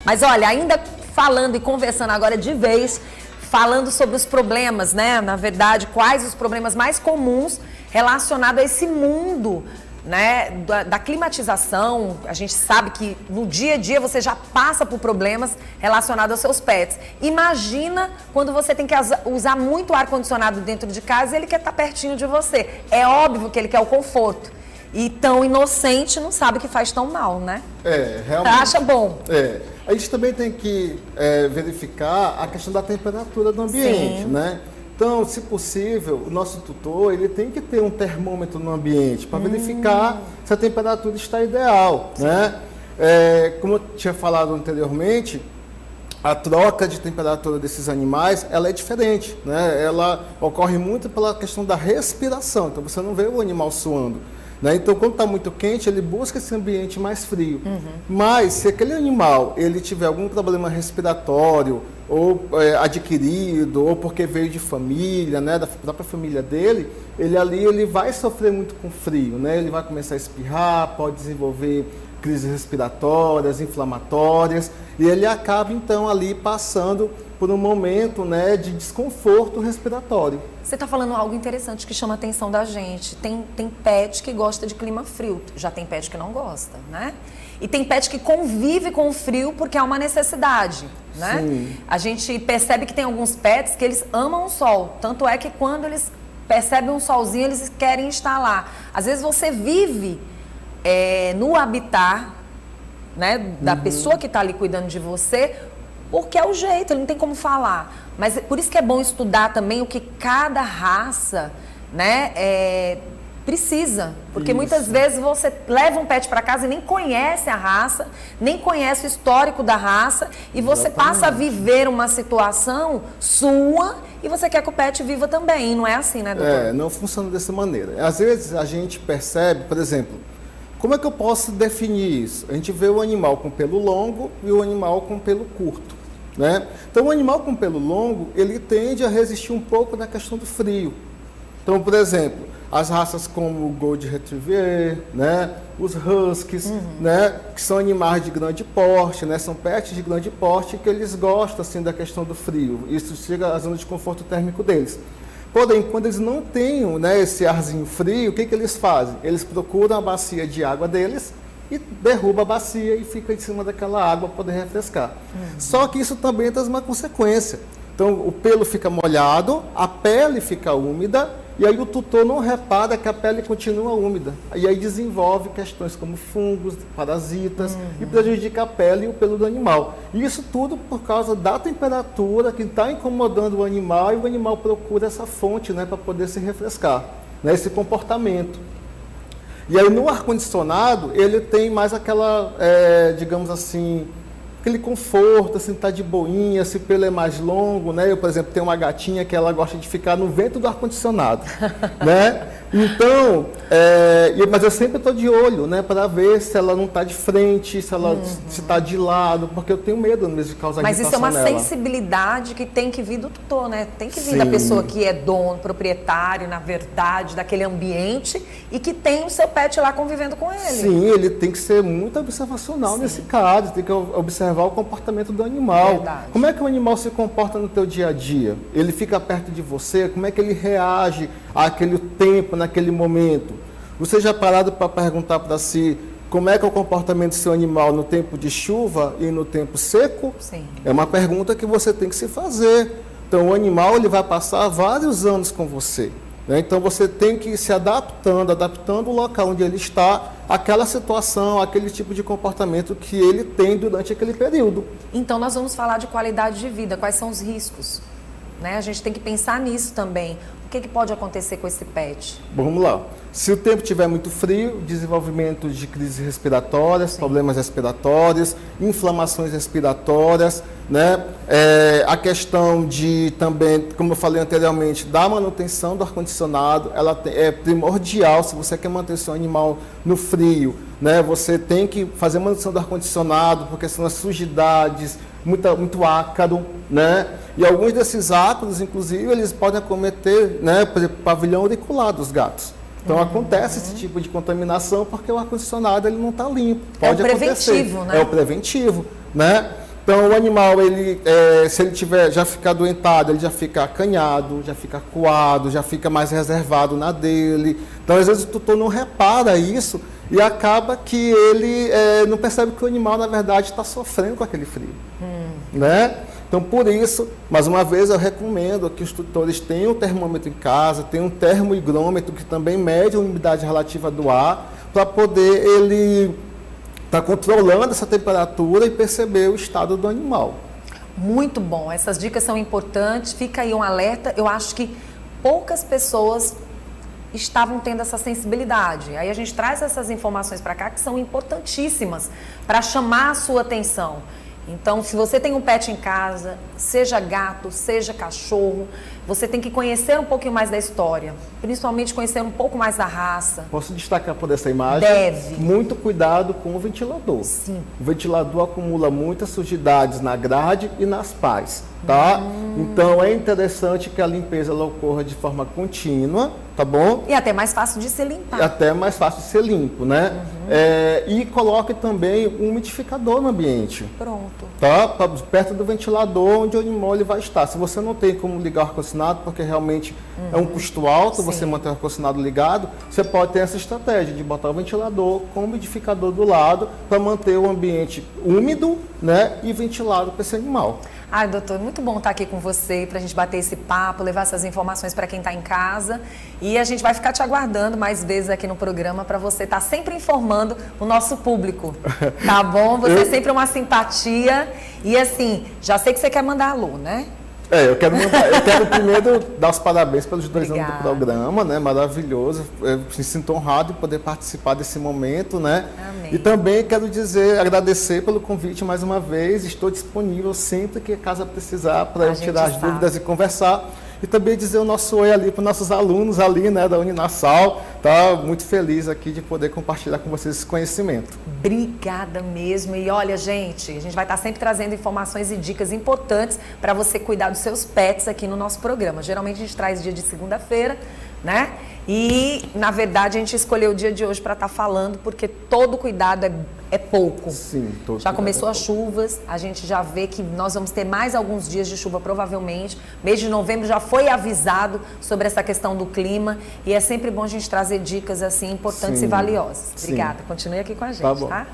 Mas olha, ainda falando e conversando agora de vez, falando sobre os problemas, né? Na verdade, quais os problemas mais comuns relacionados a esse mundo, né? Da climatização. A gente sabe que no dia a dia você já passa por problemas relacionados aos seus pets. Imagina quando você tem que usar muito ar-condicionado dentro de casa e ele quer estar pertinho de você. É óbvio que ele quer o conforto. E tão inocente não sabe que faz tão mal, né? Realmente. Acha bom. A gente também tem que verificar a questão da temperatura do ambiente, né? Então, se possível, o nosso tutor ele tem que ter um termômetro no ambiente para verificar se a temperatura está ideal, né? Como eu tinha falado anteriormente, a troca de temperatura desses animais, ela é diferente, né? Ela ocorre muito pela questão da respiração, então você não vê o animal suando. Então, quando está muito quente, ele busca esse ambiente mais frio. Mas, se aquele animal ele tiver algum problema respiratório, ou adquirido, ou porque veio de família, né, da própria família dele, ele vai sofrer muito com frio, né? Ele vai começar a espirrar, pode desenvolver crises respiratórias, inflamatórias, e ele acaba, então, ali passando por um momento, né, de desconforto respiratório. Você está falando algo interessante que chama a atenção da gente. Tem pet que gosta de clima frio, já tem pet que não gosta, né? E tem pet que convive com o frio porque é uma necessidade, né? Sim. A gente percebe que tem alguns pets que eles amam o sol, tanto é que quando eles percebem um solzinho, eles querem estar lá. Às vezes você vive no habitat, né, da pessoa que está ali cuidando de você, porque é o jeito, ele não tem como falar. Mas por isso que é bom estudar também o que cada raça, né, precisa. Porque muitas vezes você leva um pet para casa e nem conhece a raça, nem conhece o histórico da raça, e você passa a viver uma situação sua e você quer que o pet viva também. Não é assim, né, doutor? Não funciona dessa maneira. Às vezes a gente percebe, por exemplo, como é que eu posso definir isso? A gente vê o animal com pelo longo e o animal com pelo curto, né? Então, o animal com pelo longo, ele tende a resistir um pouco na questão do frio. Então, por exemplo, as raças como o Gold Retriever, né? Os Huskies, né? Que são animais de grande porte, né? São pets de grande porte que eles gostam assim, da questão do frio. Isso chega à zona de conforto térmico deles. Porém, quando eles não têm, né, esse arzinho frio, o que eles fazem? Eles procuram a bacia de água deles e derruba a bacia e fica em cima daquela água para poder refrescar. Só que isso também traz uma consequência. Então, o pelo fica molhado, a pele fica úmida, e aí o tutor não repara que a pele continua úmida. E aí desenvolve questões como fungos, parasitas, e prejudica a pele e o pelo do animal. E isso tudo por causa da temperatura que está incomodando o animal, e o animal procura essa fonte, né, para poder se refrescar, né, esse comportamento. E aí no ar-condicionado, ele tem mais aquela, digamos assim, aquele conforto, assim, tá de boinha, se o pelo é mais longo, né? Eu, por exemplo, tenho uma gatinha que ela gosta de ficar no vento do ar-condicionado, né? Então, mas eu sempre estou de olho, né? Para ver se ela não está de frente, se ela está de lado, porque eu tenho medo mesmo de causar irritação nela. Mas isso é uma sensibilidade que tem que vir do tutor, né? Tem que vir da pessoa que é dono, proprietário, na verdade, daquele ambiente e que tem o seu pet lá convivendo com ele. Sim, ele tem que ser muito observacional nesse caso, tem que observar o comportamento do animal. Verdade. Como é que o animal se comporta no teu dia a dia? Ele fica perto de você? Como é que ele reage àquele tempo, naquele momento? Você já parado para perguntar para si como é que é o comportamento do seu animal no tempo de chuva e no tempo seco? Sim. É uma pergunta que você tem que se fazer. Então, o animal ele vai passar vários anos com você, né? Então, você tem que ir se adaptando o local onde ele está, àquela situação, aquele tipo de comportamento que ele tem durante aquele período. Então, nós vamos falar de qualidade de vida, quais são os riscos, né? A gente tem que pensar nisso também. O que pode acontecer com esse pet? Bom, vamos lá. Se o tempo estiver muito frio, desenvolvimento de crises respiratórias, problemas respiratórios, inflamações respiratórias, né? A questão de também, como eu falei anteriormente, da manutenção do ar-condicionado, ela é primordial se você quer manter seu animal no frio, né? Você tem que fazer manutenção do ar-condicionado, porque são as sujidades, muito ácaro, né? E alguns desses ácaros, inclusive, eles podem acometer, né, por exemplo, pavilhão auricular dos gatos. Então acontece esse tipo de contaminação porque o ar-condicionado ele não está limpo. Pode acontecer. Preventivo, né? É o preventivo, né? Então, o animal, ele, se ele tiver, já ficar doentado, ele já fica acanhado, já fica acuado, já fica mais reservado na dele. Então, às vezes, o tutor não repara isso e acaba que ele não percebe que o animal, na verdade, está sofrendo com aquele frio. Né? Então, por isso, mais uma vez, eu recomendo que os tutores tenham um termômetro em casa, tenham um termohigrômetro que também mede a umidade relativa do ar, para poder ele estar controlando essa temperatura e perceber o estado do animal. Muito bom, essas dicas são importantes, fica aí um alerta. Eu acho que poucas pessoas estavam tendo essa sensibilidade. Aí a gente traz essas informações para cá que são importantíssimas para chamar a sua atenção. Então, se você tem um pet em casa, seja gato, seja cachorro, você tem que conhecer um pouquinho mais da história, principalmente conhecer um pouco mais da raça. Posso destacar por essa imagem? Deve. Muito cuidado com o ventilador. Sim. O ventilador acumula muitas sujidades na grade e nas pás, tá? Então, é interessante que a limpeza ela ocorra de forma contínua, tá bom? E até mais fácil de ser limpar. Até mais fácil de ser limpo, né? E coloque também um umidificador no ambiente. Pronto. Tá? Perto do ventilador onde o animal ele vai estar. Se você não tem como ligar o ar-condicionado, porque realmente é um custo alto você manter o ar-condicionado ligado, você pode ter essa estratégia de botar o ventilador com o umidificador do lado para manter o ambiente úmido, né, e ventilado para esse animal. Ai, doutor, muito bom estar aqui com você para a gente bater esse papo, levar essas informações para quem está em casa. E a gente vai ficar te aguardando mais vezes aqui no programa para você estar sempre informando o nosso público. Tá bom? Você é sempre uma simpatia. E assim, já sei que você quer mandar alô, né? Eu quero primeiro dar os parabéns pelos 2 anos do Obrigada. programa, né? Maravilhoso. Eu me sinto honrado de poder participar desse momento, né? Amém. E também quero agradecer pelo convite mais uma vez. Estou disponível sempre que a casa precisar para eu tirar as dúvidas e conversar. E também dizer o nosso oi ali para os nossos alunos ali, né, da Uninassal. Tá muito feliz aqui de poder compartilhar com vocês esse conhecimento. Obrigada mesmo. E olha, gente, a gente vai estar sempre trazendo informações e dicas importantes para você cuidar dos seus pets aqui no nosso programa. Geralmente a gente traz dia de segunda-feira, né? E, na verdade, a gente escolheu o dia de hoje para estar falando, porque todo cuidado é pouco. Sim, todo Já cuidado começou é as pouco. chuvas, a gente já vê que nós vamos ter mais alguns dias de chuva, provavelmente. Mês de novembro já foi avisado sobre essa questão do clima e é sempre bom a gente trazer dicas assim importantes Sim, e valiosas. sim. Obrigada. Continue aqui com a gente, Tá bom. tá?